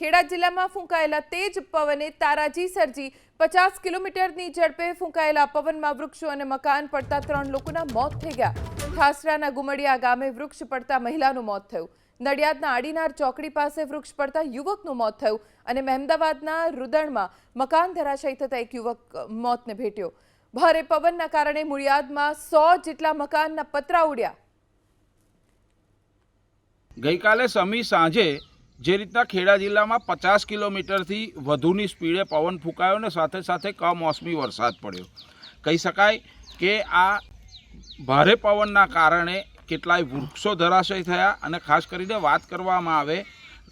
ખેડા જિલ્લામાં ફૂંકાયેલા તેજ પવને તારાજી સર્જી 50 કિલોમીટરની ઝડપે ફૂંકાયેલા પવનમાં વૃક્ષો અને મકાન પડતા 3 લોકોના મોત થઈ ગયા। ઠાસરાના ગુમડિયા ગામે વૃક્ષ પડતા મહિલાનું મોત થયું। નડિયાદના આડીનાર ચોકડી પાસે વૃક્ષ પડતા યુવકનું મોત થયું અને મહેમદાવાદના રુદણમાં મકાન ધરાશાયી થતા એક યુવક મોતને ભેટ્યો। ભારે પવનના કારણે મૂળિયાદમાં 100 જેટલા મકાનના પતરા ઉડ્યા। ગઈકાલે સમી સાંજે જે રીતના ખેડા જિલ્લામાં 50 કિલોમીટરથી વધુની સ્પીડે પવન ફૂંકાયો ને સાથે સાથે કમોસમી વરસાદ પડ્યો। કહી શકાય કે આ ભારે પવનના કારણે કેટલાય વૃક્ષો ધરાશયી થયા અને ખાસ કરીને વાત કરવામાં આવે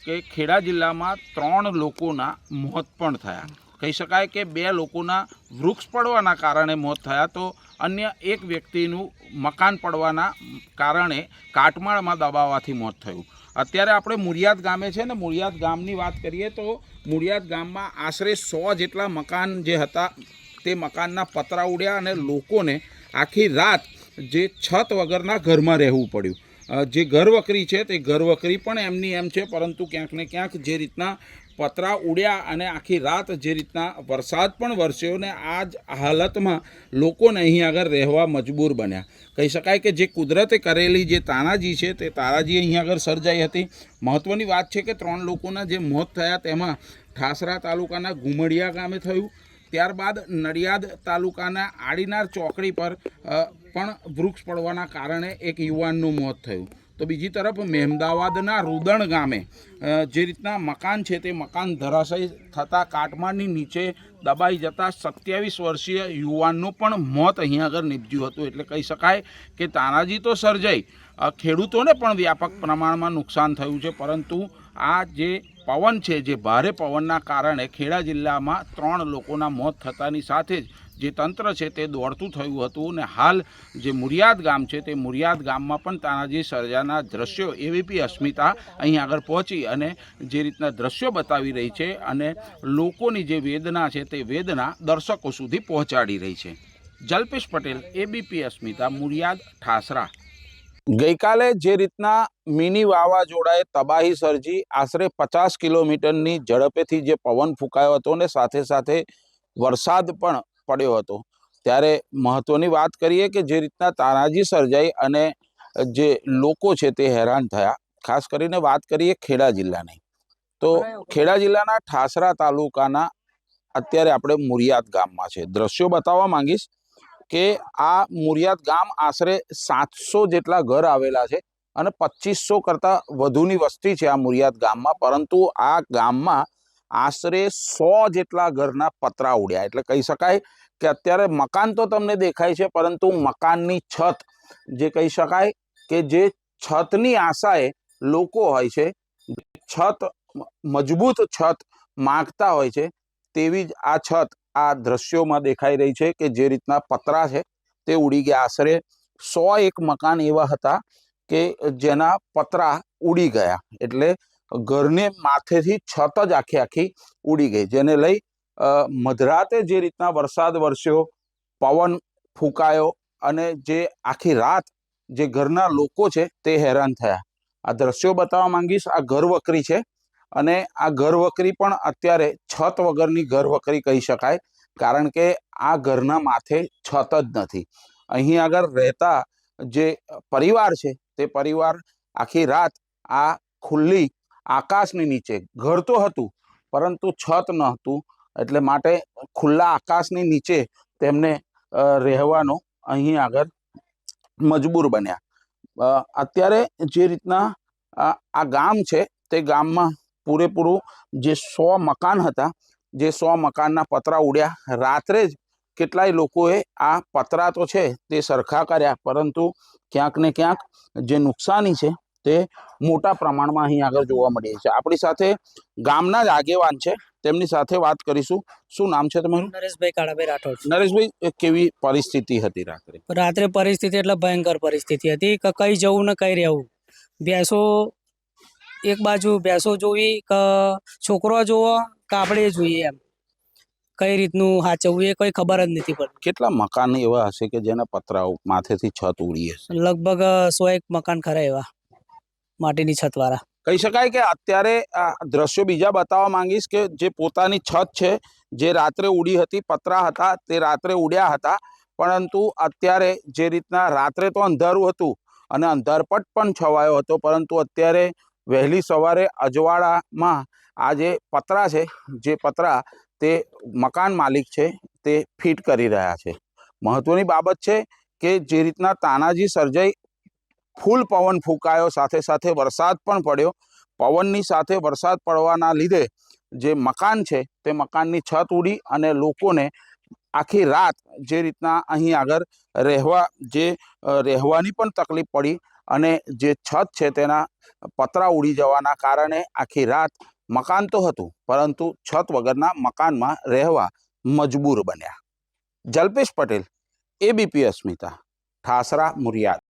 કે ખેડા જિલ્લામાં 3 લોકોના મોત પણ થયા। કહી શકાય કે 2 લોકોના વૃક્ષ પડવાના કારણે મોત થયા તો અન્ય એક વ્યક્તિનું મકાન પડવાના કારણે કાટમાળમાં દબાવાથી મોત થયું। અત્યારે આપણે મૂળિયાદ ગામે છે ને મૂળિયાદ ગામની વાત કરીએ તો મૂળિયાદ ગામમાં આશરે 100 જેટલા મકાન જે હતા તે મકાનના પતરા ઉડ્યા અને લોકોને આખી રાત જે છત વગરના ઘરમાં રહેવું પડ્યું। જે ઘરવકરી છે તે ઘરવકરી પણ એમની એમ છે, પરંતુ ક્યાંક ને ક્યાંક જે રીતના પતરા ઉડ્યા અને આખી રાત જે રીતના વરસાદ પણ વરસ્યો ને આ જ હાલતમાં લોકોને અહીં આગળ રહેવા મજબૂર બન્યા। કહી શકાય કે જે કુદરતે કરેલી જે તાનાજી છે તે તારાજી અહીં આગળ સર્જાઈ હતી। મહત્ત્વની વાત છે કે 3 લોકોના જે મોત થયા તેમાં ઠાસરા તાલુકાના ગુમડિયા ગામે થયું, ત્યારબાદ નડિયાદ તાલુકાના આડીનાર ચોકડી પર પણ વૃક્ષ પડવાના કારણે એક યુવાનનું મોત થયું। તો બીજી તરફ મહેમદાવાદના રુદણ ગામે જે રીતના મકાન છે તે મકાન ધરાશયી થતાં કાટમાળની નીચે દબાઈ જતાં 27 વર્ષીય યુવાનનું પણ મોત અહીં આગળ નીપજ્યું હતું। એટલે કહી શકાય કે તાનાજી તો સર્જાઈ, ખેડૂતોને પણ વ્યાપક પ્રમાણમાં નુકસાન થયું છે, પરંતુ આ જે પવન છે જે ભારે પવનના કારણે ખેડા જિલ્લામાં 3 લોકોના મોત થતાની સાથે જ જે તંત્ર છે તે દોડતું થયું હતું અને હાલ જે મૂળિયાદ ગામ છે તે મૂળિયાદ ગામમાં પણ તાનાજી સર્જાના દ્રશ્યો એવીપી અસ્મિતા અહીં આગળ પહોંચી અને જે રીતના દ્રશ્યો બતાવી રહી છે અને લોકોની જે વેદના છે તે વેદના દર્શકો સુધી પહોંચાડી રહી છે। જલ્પેશ પટેલ, એબીપી અસ્મિતા, મૂળિયાદ, ઠાસરા। ગઈકાલે જે રીતના મિની વાવાઝોડાએ તબાહી સર્જી આશરે 50 કિલોમીટરની ઝડપેથી જે પવન ફૂંકાયો હતો ને સાથે સાથે વરસાદ પણ પડ્યો હતો, ત્યારે મહત્વની વાત કરીએ કે જે રીતના તાનાજી સર્જાઈ અને જે લોકો છે તે હેરાન થયા। ખાસ કરીને વાત કરીએ ખેડા જિલ્લાની તો ખેડા જિલ્લાના ઠાસરા તાલુકાના અત્યારે આપણે મૂળિયાદ ગામમાં છે। દ્રશ્યો બતાવવા માંગીશ કે આ મૂળિયાદ ગામ આશરે 700 જેટલા ઘર આવેલા છે અને 2500 કરતાં વધુની વસ્તી છે આ મૂળિયાદ ગામમાં, પરંતુ આ ગામમાં આશરે 100 જેટલા ઘરના પતરા ઉડ્યા। એટલે કહી શકાય કે અત્યારે મકાન તો તમને દેખાય છે, પરંતુ મકાનની છત જે કહી શકાય કે જે છતની આશાએ લોકો હોય છે, છત મજબૂત છત માંગતા હોય છે, તેવી જ આ છત આ દ્રશ્યોમાં દેખાઈ રહી છે કે જે રીતના પતરા છે તે ઉડી ગયા। આશરે 101 મકાન એવા હતા કે જેના પતરા ઉડી ગયા, એટલે ઘરને માથેથી છત જ આખી ઉડી ગઈ, જેને લઈ મધરાતે જે રીતના વરસાદ વરસ્યો, પવન ફૂંકાયો અને જે આખી રાત જે ઘરના લોકો છે તે હેરાન થયા। આ દ્રશ્યો બતાવવા માંગીશ, આ ઘરવકરી છે અને આ ઘરવકરી પણ અત્યારે છત વગરની ઘરવકરી કહી શકાય, કારણ કે આ ઘરના માથે છત જ નથી। અહીં આગળ રહેતા જે પરિવાર છે તે પરિવાર આખી રાત આ ખુલ્લી આકાશની નીચે, ઘર તો હતું પરંતુ છત ન હતું, એટલે માટે ખુલ્લા આકાશની નીચે તેમને રહેવાનો અહીં આગળ મજબૂર બન્યા। અત્યારે જે રીતના આ ગામ છે તે ગામમાં પૂરેપૂરું જે 100 મકાન હતા, જે 100 મકાનના પતરા ઉડ્યા। રાત્રે જ કેટલાય લોકોએ આ પતરા તો છે તે સરખા કર્યા, પરંતુ ક્યાંક ને ક્યાંક જે નુકસાની છે તે મોટા પ્રમાણમાં અહીં આગળ જોવા મળી છે। આપણી સાથે ગામના જ આગેવાન છે, તેમની સાથે વાત કરીશું। શું નામ છે તમારું? નરેશભાઈ કાળાભાઈ રાઠોડ। નરેશભાઈ, કેવી પરિસ્થિતિ હતી રાત્રે? રાત્રે પરિસ્થિતિ એટલે ભયંકર પરિસ્થિતિ હતી કે કઈ જવું ને કઈ રહેવું। ભેંસો એક બાજુ ભેંસો જોવી કે છોકરો જોવો કે આપણે જોઈએ, એમ કઈ રીતનું સાચવવું એ કઈ ખબર જ નથી પડતી। કેટલા મકાન એવા હશે કે જેના પતરાઓ માથેથી છત ઉડી હશે? લગભગ 100 એક મકાન ખરા એવા માટીની છત વાળા। કહી શકાય કે અત્યારે આ દ્રશ્યો બીજા બતાવવા માંગીશ કે જે પોતાની છત છે જે રાત્રે ઉડી હતી, પતરા હતા તે રાત્રે ઉડ્યા હતા, પરંતુ અત્યારે જે રીતના રાત્રે તો અંધારું હતું અને અંધારપટ પણ છવાયો હતો, પરંતુ અત્યારે વહેલી સવારે અજવાળામાં આ જે પતરા છે, જે પતરા તે મકાન માલિક છે તે ફિટ કરી રહ્યા છે. મહત્વની બાબત છે કે જે રીતના તાનાજી સર્જાઈ, ફૂલ પવન ફૂંકાયો, સાથે સાથે વરસાદ પણ પડ્યો. પવનની સાથે વરસાદ પડવાના લીધે જે મકાન છે તે મકાનની છત ઉડી અને લોકોને આખી રાત જે રીતના અહીં આગળ રહેવાની પણ તકલીફ પડી અને જે છત છે તેના પતરા ઉડી જવાના કારણે આખી રાત મકાન તો હતું પરંતુ છત વગરના મકાનમાં રહેવા મજબૂર બન્યા. જલ્પેશ પટેલ, ABP અસ્મિતા, ઠાસરા, મુરિયાદ.